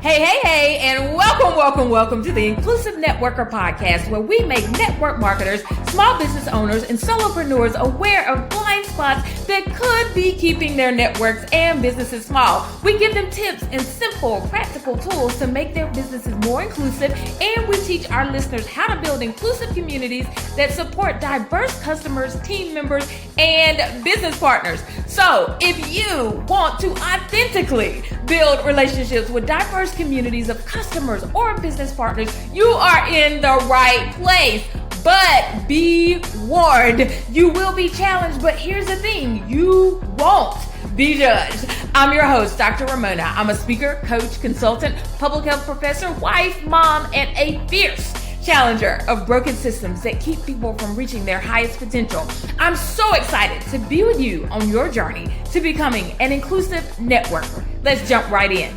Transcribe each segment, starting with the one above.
Hey, and welcome to the Inclusive Networker Podcast, where we make network marketers, small business owners, and solopreneurs aware of blind spots that could be keeping their networks and businesses small. We give them tips and simple, practical tools to make their businesses more inclusive, and we teach our listeners how to build inclusive communities that support diverse customers, team members, and business partners. So, if you want to authentically build relationships with diverse communities of customers or business partners, you are in the right place. But be warned, you will be challenged, but here's the thing, you won't be judged. I'm your host, Dr. Raymona. I'm a speaker, coach, consultant, public health professor, wife, mom, and a fierce challenger of broken systems that keep people from reaching their highest potential. I'm so excited to be with you on your journey to becoming an inclusive networker. Let's jump right in.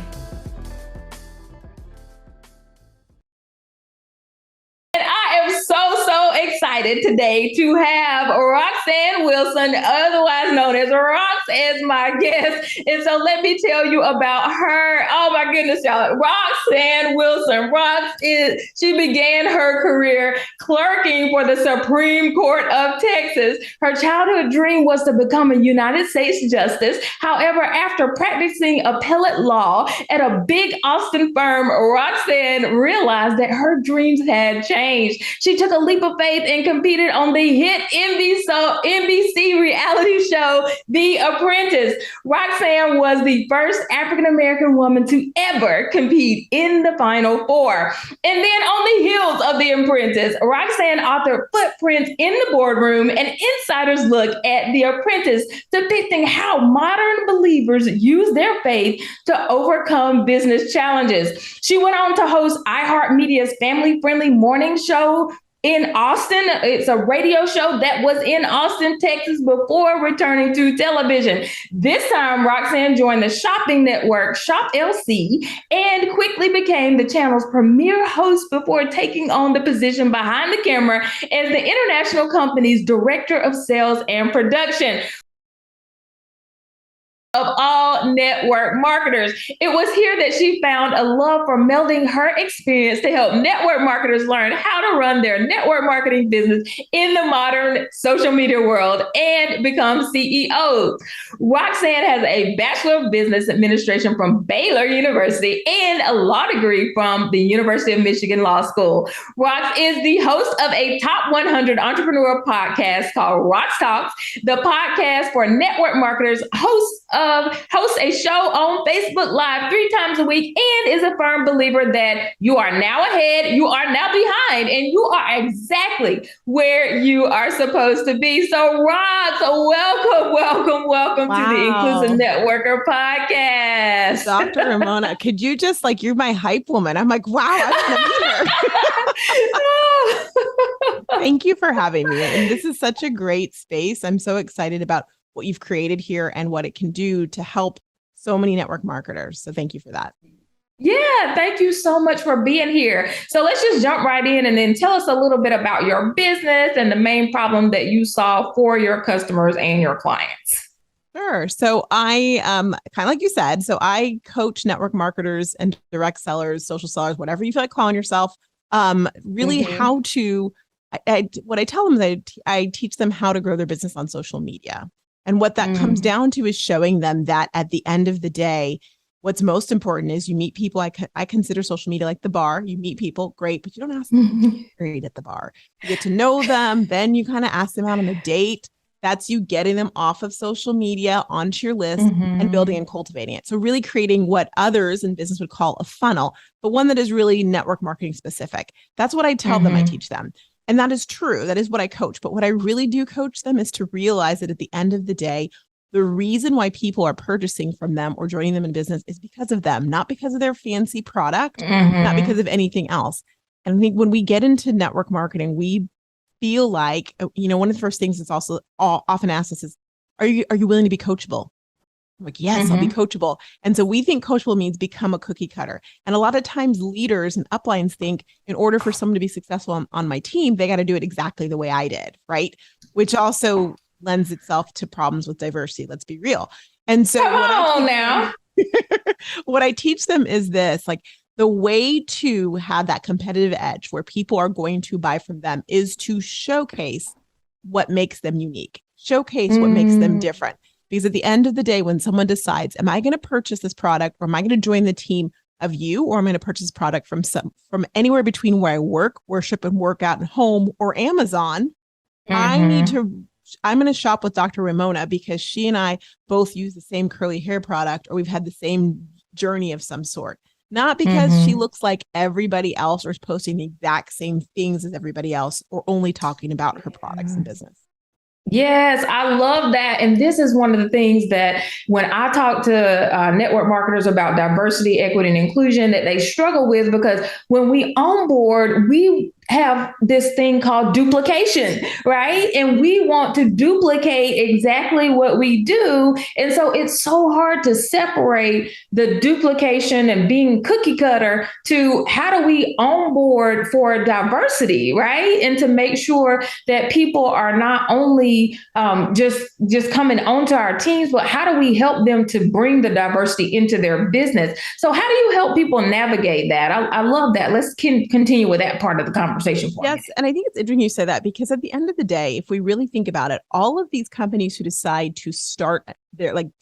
And I am so excited today to have Roxanne Wilson, otherwise known as Rox, as my guest. And so let me tell you about her. Oh my goodness, y'all. Roxanne Wilson. She began her career clerking for the Supreme Court of Texas. Her childhood dream was to become a United States justice. However, after practicing appellate law at a big Austin firm, Roxanne realized that her dreams had changed. She took a leap of faith and competed on the hit NBC reality show, The Apprentice. Roxanne was the first African-American woman to ever compete in the Final Four. And then on the heels of The Apprentice, Roxanne authored Footprints in the Boardroom, an insider's look at The Apprentice, depicting how modern believers use their faith to overcome business challenges. She went on to host iHeartMedia's family-friendly morning show in Austin. It's a radio show that was in Austin, Texas, before returning to television. This time, Roxanne joined the shopping network, Shop LC, and quickly became the channel's premier host before taking on the position behind the camera as the international company's director of sales and production. Of all network marketers. It was here that she found a love for melding her experience to help network marketers learn how to run their network marketing business in the modern social media world and become CEOs. Roxanne has a Bachelor of Business Administration from Baylor University and a law degree from the University of Michigan Law School. Rox is the host of a top 100 entrepreneur podcast called Rox Talks, the podcast for network marketers, hosts a show on Facebook Live 3 times a week, and is a firm believer that you are now ahead, you are now behind, and you are exactly where you are supposed to be. So, Rox, welcome to the Inclusive Networker Podcast. Dr. Raymona, could you just, you're my hype woman. I'm like, wow, I want to meet her. Thank you for having me. And this is such a great space. I'm so excited about what you've created here and what it can do to help so many network marketers. So thank you for that. Yeah, thank you so much for being here. So let's just jump right in and then tell us a little bit about your business and the main problem that you solve for your customers and your clients. Sure. So I, kind of like you said, so I coach network marketers and direct sellers, social sellers, whatever you feel like calling yourself, really how to, what I tell them is I teach them how to grow their business on social media. And what that comes down to is showing them that at the end of the day, what's most important is you meet people. I consider social media like the bar. You meet people, great, but you don't ask them to get married at the bar. You get to know them. Then you kind of ask them out on a date. That's you getting them off of social media onto your list and building and cultivating it. So really creating what others in business would call a funnel, but one that is really network marketing specific. That's what I tell them, I teach them. And that is true. That is what I coach. But what I really do coach them is to realize that at the end of the day, the reason why people are purchasing from them or joining them in business is because of them, not because of their fancy product, not because of anything else. And I think when we get into network marketing, we feel like, one of the first things that's also often asked us is, are you willing to be coachable? I'm like, yes, I'll be coachable. And so we think coachable means become a cookie cutter. And a lot of times leaders and uplines think in order for someone to be successful on my team, they got to do it exactly the way I did, right? Which also lends itself to problems with diversity. Let's be real. And so come on now. what I teach them is this, like the way to have that competitive edge where people are going to buy from them is to showcase what makes them unique, showcase what makes them different. Because at the end of the day, when someone decides, am I going to purchase this product or am I going to join the team of you, or I'm going to purchase product from anywhere between where I work, worship and work out and home, or Amazon, I'm going to shop with Dr. Raymona because she and I both use the same curly hair product, or we've had the same journey of some sort. Not because she looks like everybody else or is posting the exact same things as everybody else or only talking about her products and business. Yes, I love that. And this is one of the things that when I talk to network marketers about diversity, equity, and inclusion, that they struggle with, because when we onboard, we have this thing called duplication, right? And we want to duplicate exactly what we do. And so it's so hard to separate the duplication and being cookie cutter to how do we onboard for diversity, right? And to make sure that people are not only just coming onto our teams, but how do we help them to bring the diversity into their business? So how do you help people navigate that? I love that. Let's continue with that part of the conversation. Yes. And I think it's interesting you say that, because at the end of the day, if we really think about it, all of these companies who decide to start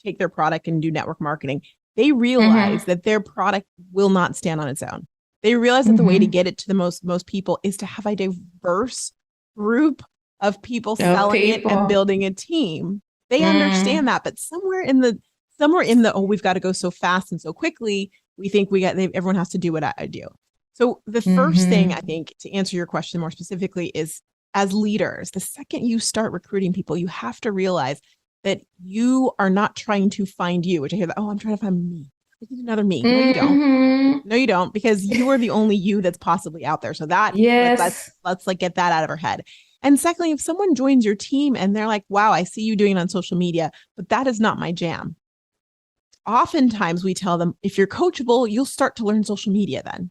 take their product and do network marketing, they realize that their product will not stand on its own. They realize that the way to get it to the most people is to have a diverse group of people selling it and building a team. They understand that, but somewhere in the oh, we've got to go so fast and so quickly, we think everyone has to do what I do. So the first thing, I think, to answer your question more specifically is, as leaders, the second you start recruiting people, you have to realize that you are not trying to find you, which I hear that, oh, I'm trying to find me. I need another me. No, you don't. No, you don't, because you are the only you that's possibly out there. So that, let's like get that out of our head. And secondly, if someone joins your team and they're like, wow, I see you doing it on social media, but that is not my jam. Oftentimes we tell them, if you're coachable, you'll start to learn social media then.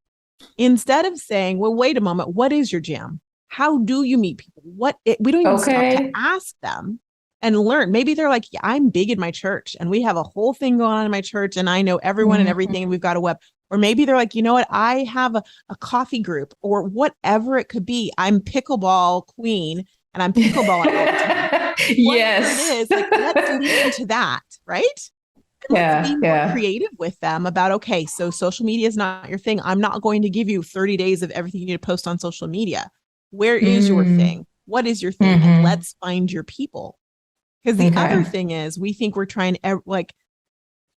Instead of saying, well, wait a moment, what is your jam? How do you meet people? We don't even stop to ask them and learn. Maybe they're like, yeah, I'm big in my church and we have a whole thing going on in my church and I know everyone and everything. And we've got a web. Or maybe they're like, you know what? I have a coffee group or whatever it could be. I'm pickleball queen and I'm pickleballing all the time. Yes. It is, like, let's lean into that, right? Let's be more creative with them about, okay, so social media is not your thing. I'm not going to give you 30 days of everything you need to post on social media. Where is your thing? What is your thing? And let's find your people. Because the other thing is, we think we're trying to,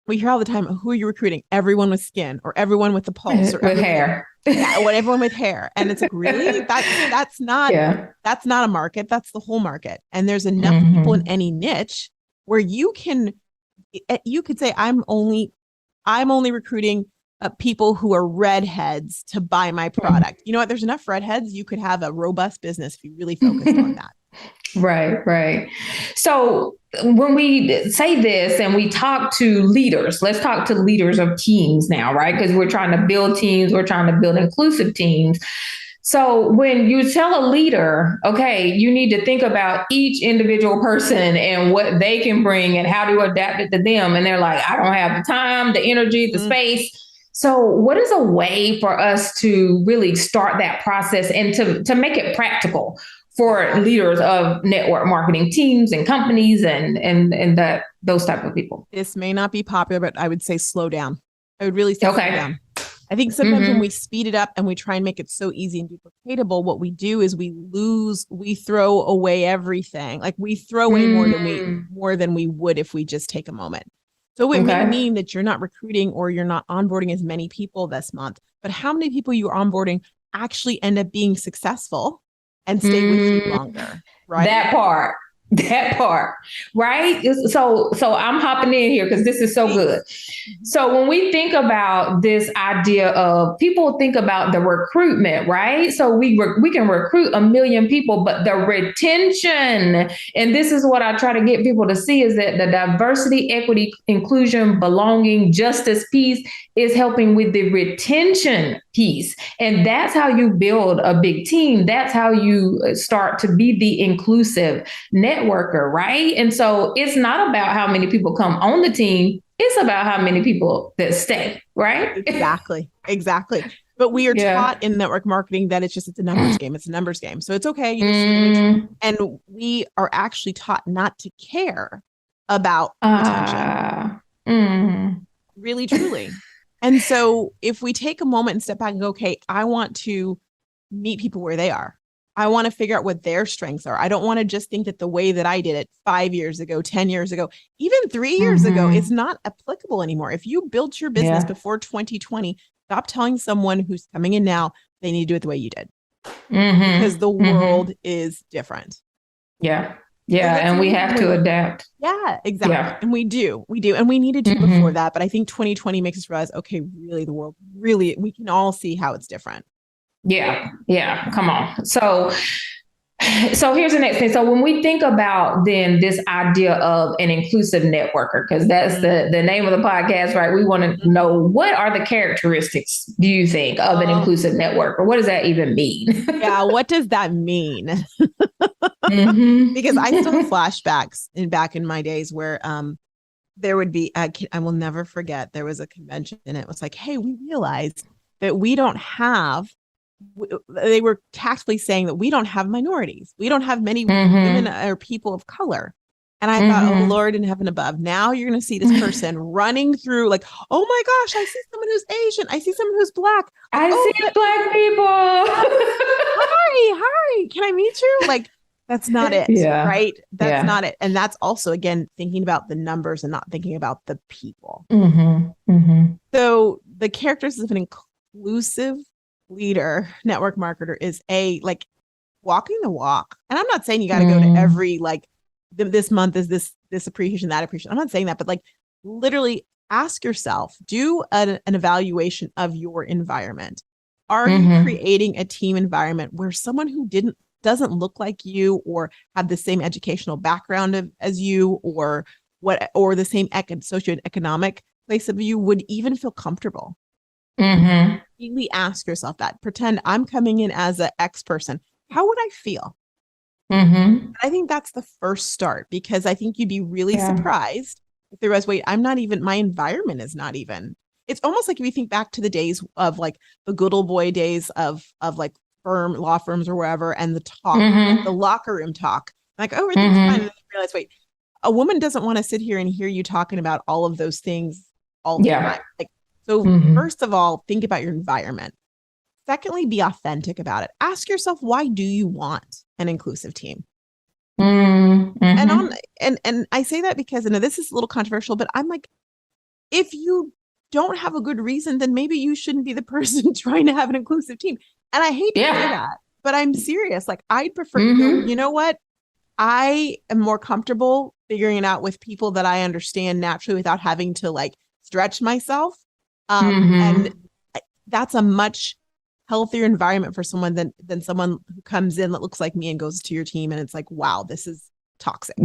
we hear all the time, who are you recruiting? Everyone with skin, or everyone with the pulse, or with hair. Everyone with hair. And it's like, really? That's not a market. That's the whole market. And there's enough people in any niche where you could say, I'm only recruiting people who are redheads to buy my product. You know what? There's enough redheads. You could have a robust business if you really focused on that. Right. So when we say this and we talk to leaders, let's talk to leaders of teams now, right? Because we're trying to build teams. We're trying to build inclusive teams. So when you tell a leader, okay, you need to think about each individual person and what they can bring and how to adapt it to them. And they're like, I don't have the time, the energy, the space. So what is a way for us to really start that process and to make it practical for leaders of network marketing teams and companies and those type of people? This may not be popular, but I would say slow down. I would really say slow down. I think sometimes when we speed it up and we try and make it so easy and duplicatable, what we do is we throw away everything. Like we throw away more than we would if we just take a moment. So it may mean that you're not recruiting or you're not onboarding as many people this month, but how many people you are onboarding actually end up being successful and stay with you longer, right? That part, right? So I'm hopping in here because this is so good. So when we think about this idea of, people think about the recruitment, right? So we can recruit 1 million people, but the retention, and this is what I try to get people to see, is that the diversity, equity, inclusion, belonging, justice piece is helping with the retention piece. And that's how you build a big team. That's how you start to be the inclusive networker, right? And so it's not about how many people come on the team. It's about how many people that stay, right? Exactly. Exactly. But we are taught in network marketing that it's a numbers game. It's a numbers game. So it's okay. And we are actually taught not to care about retention. Really, truly. And so if we take a moment and step back and go, okay, I want to meet people where they are. I want to figure out what their strengths are. I don't want to just think that the way that I did it 5 years ago, 10 years ago, even 3 years ago is not applicable anymore. If you built your business before 2020, stop telling someone who's coming in now they need to do it the way you did. Because the world is different. Yeah. Yeah. And we have to adapt. Yeah, exactly. Yeah. And we do. And we needed to before that. But I think 2020 makes us realize, okay, really the world, really, we can all see how it's different. Yeah. Yeah. Come on. So here's the next thing. So when we think about then this idea of an inclusive networker, because that's the name of the podcast, right? We want to know, what are the characteristics, do you think, of an inclusive networker? What does that even mean? Yeah. What does that mean? Because I still have flashbacks back in my days where there would be, I will never forget, there was a convention and it was like, hey, we realized that we don't have, they were tactfully saying that we don't have minorities. We don't have many women or people of color. And I thought, oh, Lord in heaven above, now you're going to see this person running through like, oh my gosh, I see someone who's Asian. I see someone who's Black. I see Black people. Hi, can I meet you? Like, that's not it, right? That's not it. And that's also, again, thinking about the numbers and not thinking about the people. So the characteristics of an inclusive leader, network marketer is walking the walk. And I'm not saying you got to go to every, this month is this appreciation, that appreciation. I'm not saying that, but literally ask yourself, do an evaluation of your environment. Are you creating a team environment where someone who doesn't look like you or have the same educational background as you or the same socioeconomic place of you would even feel comfortable? Really ask yourself that. Pretend I'm coming in as an X person. How would I feel? I think that's the first start, because I think you'd be really surprised if there was, wait, my environment is not even. It's almost like if you think back to the days of the good old boy days of law firms or wherever, and the talk, the locker room talk, oh, everything's fine. And then you realize, wait, a woman doesn't want to sit here and hear you talking about all of those things all the time. So first of all, think about your environment. Secondly, be authentic about it. Ask yourself, why do you want an inclusive team? And I say that because, and this is a little controversial, but I'm like, if you don't have a good reason, then maybe you shouldn't be the person trying to have an inclusive team. And I hate to say that, but I'm serious. I'd prefer to go, you know what? I am more comfortable figuring it out with people that I understand naturally without having to stretch myself. And that's a much healthier environment for someone than someone who comes in that looks like me and goes to your team and it's like, wow, this is toxic.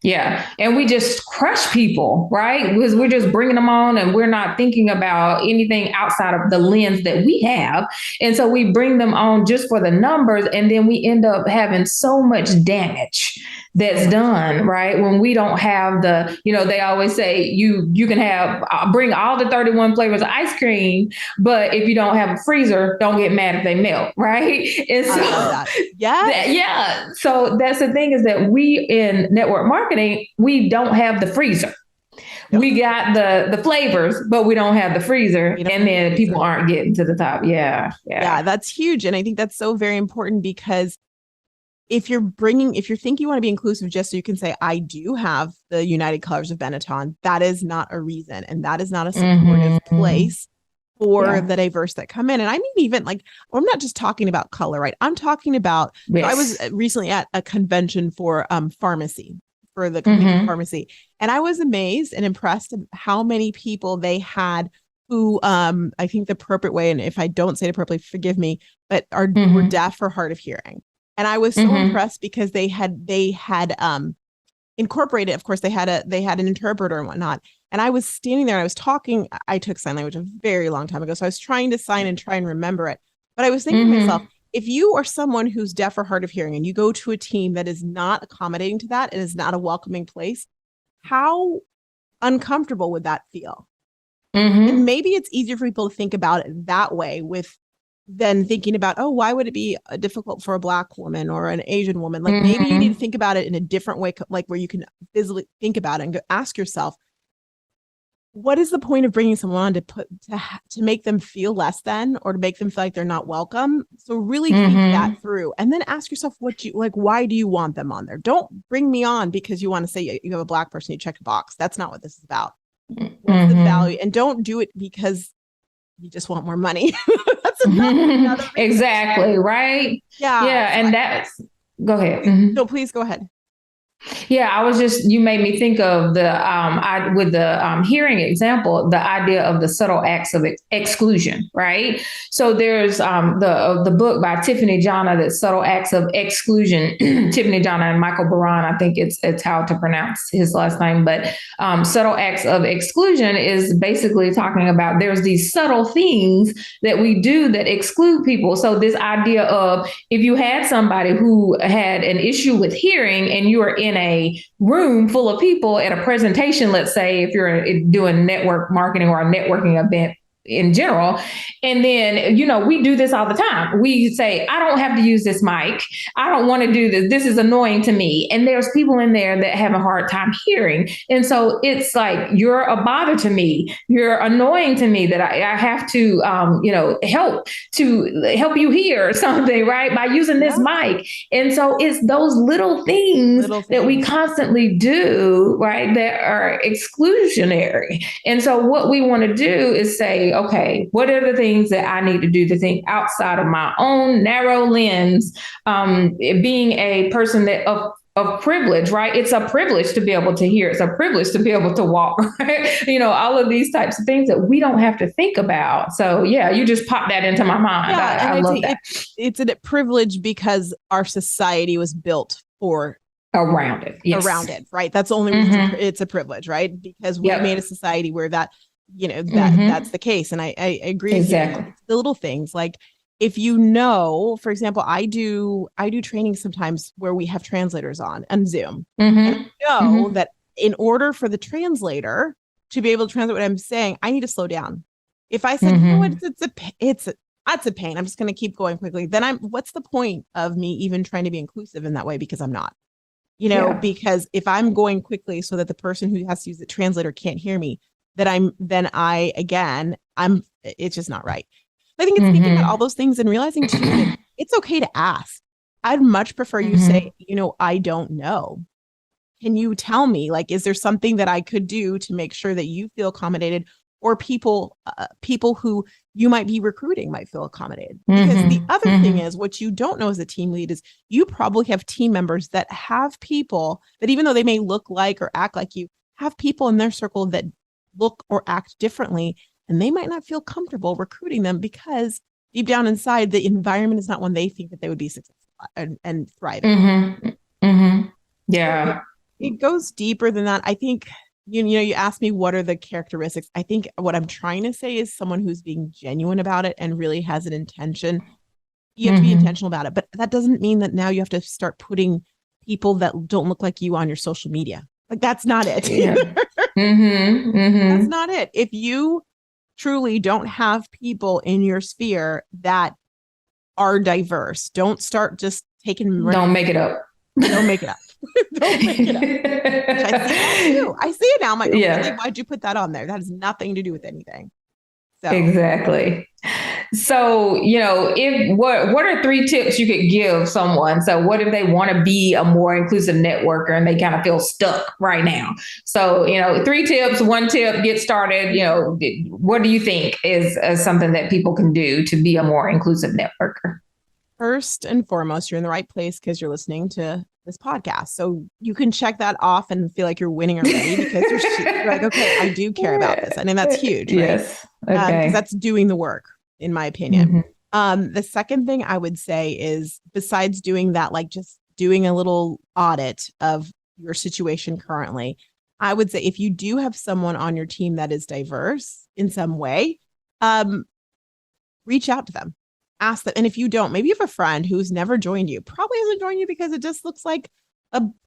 Yeah. And we just crush people, right? Because we're just bringing them on and we're not thinking about anything outside of the lens that we have. And so we bring them on just for the numbers. And then we end up having so much damage that's done, right? When we don't have they always say you can bring all the 31 flavors of ice cream, but if you don't have a freezer, don't get mad if they melt, right? And so, I love that. So that's the thing, is that we in network marketing, we don't have the freezer. We got the flavors, but we don't have the freezer. And then people aren't getting to the top. Yeah, that's huge. And I think that's so very important, because if you think you want to be inclusive just so you can say, I do have the United Colors of Benetton, that is not a reason. And that is not a supportive place for the diverse that come in. And I mean, even I'm not just talking about color, right? I'm talking about, I was recently at a convention for pharmacy, for the company pharmacy. And I was amazed and impressed at how many people they had who, I think the appropriate way, and if I don't say it appropriately, forgive me, but were deaf or hard of hearing. And I was so impressed because they had incorporated, of course, they had an interpreter and whatnot. And I was standing there and I was talking, I took sign language a very long time ago. So I was trying to sign and try and remember it. But I was thinking to myself, if you are someone who's deaf or hard of hearing and you go to a team that is not accommodating to that and is not a welcoming place, how uncomfortable would that feel? And maybe it's easier for people to think about it that way than thinking about, oh, why would it be difficult for a Black woman or an Asian woman? Like maybe you need to think about it in a different way, like where you can physically think about it and go ask yourself, what is the point of bringing someone on to make them feel less than, or to make them feel like they're not welcome? So really think that through, and then ask yourself why do you want them on there? Don't bring me on because you want to say you have a Black person, you check a box. That's not what this is about. What's the value? And don't do it because you just want more money. That's another exactly. Right. Yeah. And go ahead. No, please go ahead. Yeah, you made me think of with the hearing example, the idea of the subtle acts of exclusion, right? So there's the book by Tiffany Jana, that Subtle Acts of Exclusion. Tiffany Jana and Michael Baran, I think it's how to pronounce his last name, but Subtle Acts of Exclusion is basically talking about there's these subtle things that we do that exclude people. So this idea of, if you had somebody who had an issue with hearing and you are in a room full of people at a presentation, let's say, if you're doing network marketing or a networking event in general. And then, we do this all the time. We say, I don't have to use this mic. I don't want to do this. This is annoying to me. And there's people in there that have a hard time hearing. And so it's like, you're a bother to me. You're annoying to me that I have to, help you hear something, right? By using this mic. And so it's those little things that we constantly do, right, that are exclusionary. And so what we want to do is say, okay, what are the things that I need to do to think outside of my own narrow lens? Being a person of privilege, right? It's a privilege to be able to hear. It's a privilege to be able to walk, right? All of these types of things that we don't have to think about. So yeah, you just popped that into my mind. Yeah, I love that. It's a privilege because our society was built for around it. Yes. Around it, right? That's the only reason it's a privilege, right? Because we made a society where that's the case. And I agree. Exactly. With the little things, like if for example, I do training sometimes where we have translators on Zoom. And I know that in order for the translator to be able to translate what I'm saying, I need to slow down. If I said, you know what, it's a pain, I'm just going to keep going quickly, then what's the point of me even trying to be inclusive in that way? Because I'm not, because if I'm going quickly so that the person who has to use the translator can't hear me, it's just not right. I think it's thinking about all those things and realizing too that it's okay to ask. I'd much prefer you say, I don't know. Can you tell me, like, is there something that I could do to make sure that you feel accommodated, or people who you might be recruiting might feel accommodated? Because the other thing is, what you don't know as a team lead is you probably have team members that have people that, even though they may look like or act like you, have people in their circle that look or act differently, and they might not feel comfortable recruiting them because deep down inside, the environment is not one they think that they would be successful and thriving. Yeah. It goes deeper than that. I think, you asked me what are the characteristics. I think what I'm trying to say is someone who's being genuine about it and really has an intention. You have to be intentional about it, but that doesn't mean that now you have to start putting people that don't look like you on your social media. Like, that's not it. That's not it. If you truly don't have people in your sphere that are diverse, don't start just taking. Don't make it up. Don't make it up. Don't make it up. I see it now. I'm like, why'd you put that on there? That has nothing to do with anything. So. Exactly. So, what are 3 tips you could give someone? So what if they want to be a more inclusive networker and they kind of feel stuck right now? So, 3 tips, 1 tip, get started. What do you think is something that people can do to be a more inclusive networker? First and foremost, you're in the right place because you're listening to this podcast. So you can check that off and feel like you're winning already because you're like, okay, I do care about this. I mean, that's huge. Right? Yes. Okay. Because that's doing the work, in my opinion. The second thing I would say is, besides doing that, like just doing a little audit of your situation currently, I would say if you do have someone on your team that is diverse in some way, reach out to them. Ask them. And if you don't, maybe you have a friend who's never joined you, probably hasn't joined you because it just looks like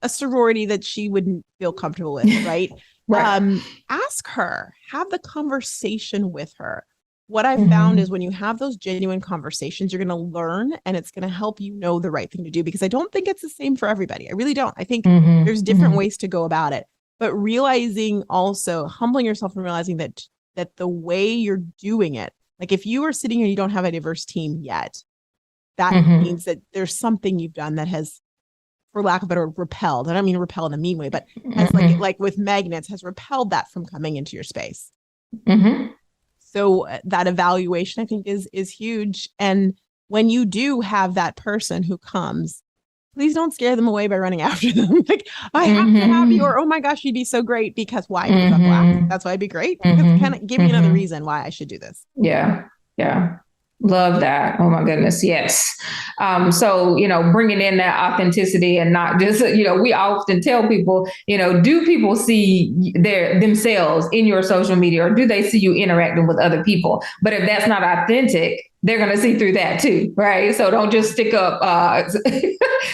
a sorority that she wouldn't feel comfortable with, right? Right. Ask her, have the conversation with her. What I've found is when you have those genuine conversations, you're going to learn and it's going to help you know the right thing to do, because I don't think it's the same for everybody. I really don't. I think there's different ways to go about it, but realizing also, humbling yourself and realizing that the way you're doing it, like if you are sitting here and you don't have a diverse team yet, that means that there's something you've done that has, for lack of a better, repelled. I don't mean repel in a mean way, but has like with magnets, has repelled that from coming into your space. So that evaluation, I think, is huge. And when you do have that person who comes, please don't scare them away by running after them. Like, I have to have you, or, oh my gosh, you'd be so great. Because why? Because I'm Black. That's why I'd be great. Because kind of give me another reason why I should do this. Yeah. Yeah. Love that. Oh my goodness. Yes. So, bringing in that authenticity and not just, we often tell people, do people see themselves in your social media, or do they see you interacting with other people? But if that's not authentic, they're going to see through that too. Right. So don't just stick up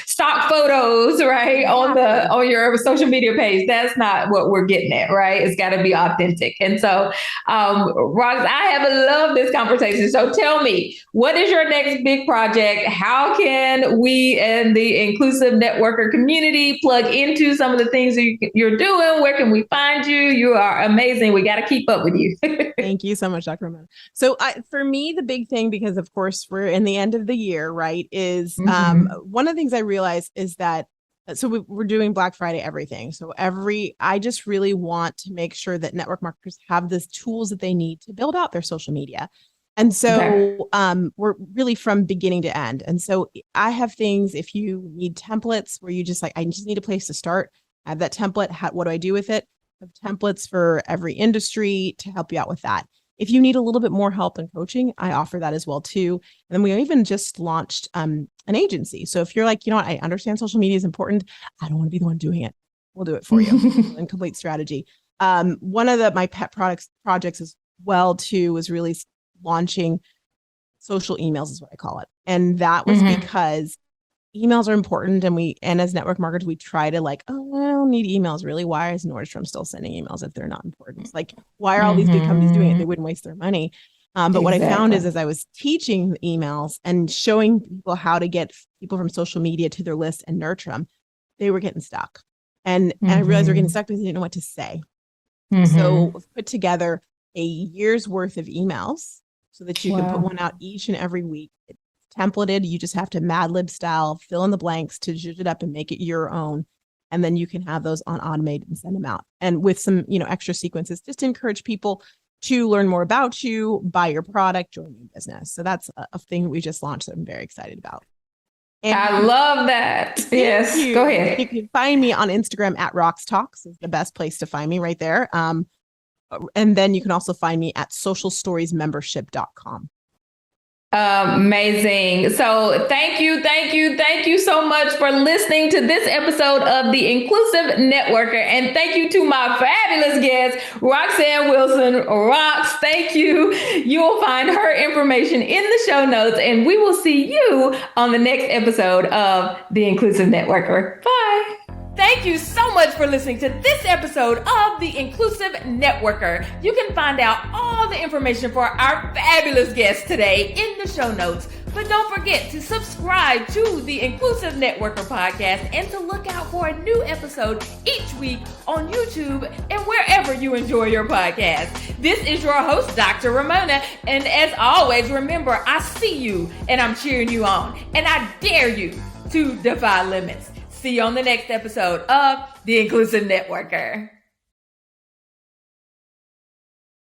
stock photos, right, on your social media page. That's not what we're getting at. Right. It's got to be authentic. And so, Rox, I have loved this conversation. So tell me, what is your next big project? How can we and the Inclusive Networker community plug into some of the things that you're doing? Where can we find you? You are amazing. We got to keep up with you. Thank you so much, Dr. Raymona. So for me, the big thing, because of course we're in the end of the year, right, is one of the things I realized is that, so we're doing Black Friday everything. So I just really want to make sure that network marketers have the tools that they need to build out their social media. And so we're really from beginning to end. And so I have things, if you need templates where you just I just need a place to start, I have that template. What do I do with it? I have templates for every industry to help you out with that. If you need a little bit more help and coaching, I offer that as well too. And then we even just launched an agency. So if you're like, what, I understand social media is important, I don't want to be the one doing it, we'll do it for you. And complete strategy. One of my pet projects as well too was really launching social emails, is what I call it. And that was because emails are important, and as network marketers, we try to I don't need emails really. Why is Nordstrom still sending emails if they're not important? It's why are all these big companies doing it? They wouldn't waste their money. But what I found is, as I was teaching emails and showing people how to get people from social media to their list and nurture them, they were getting stuck. And I realized they're getting stuck because they didn't know what to say. So we've put together a year's worth of emails so that you can put one out each and every week. It's templated. You just have to Mad Lib style, fill in the blanks to zhuzh it up and make it your own. And then you can have those on automated and send them out. And with some, extra sequences, just to encourage people to learn more about you, buy your product, join your business. So that's a thing we just launched that I'm very excited about. And I love that. Yes, go ahead. You can find me on Instagram at Rox Talks is the best place to find me, right there. And then you can also find me at socialstoriesmembership.com. Amazing. So thank you so much for listening to this episode of the Inclusive Networker. And thank you to my fabulous guest, Roxanne Wilson. Rox, thank you. You will find her information in the show notes, and we will see you on the next episode of the Inclusive Networker. Bye. Thank you so much for listening to this episode of the Inclusive Networker. You can find out all the information for our fabulous guest today in the show notes. But don't forget to subscribe to the Inclusive Networker podcast and to look out for a new episode each week on YouTube and wherever you enjoy your podcast. This is your host, Dr. Raymona. And as always, remember, I see you and I'm cheering you on. And I dare you to defy limits. See you on the next episode of the Inclusive Networker.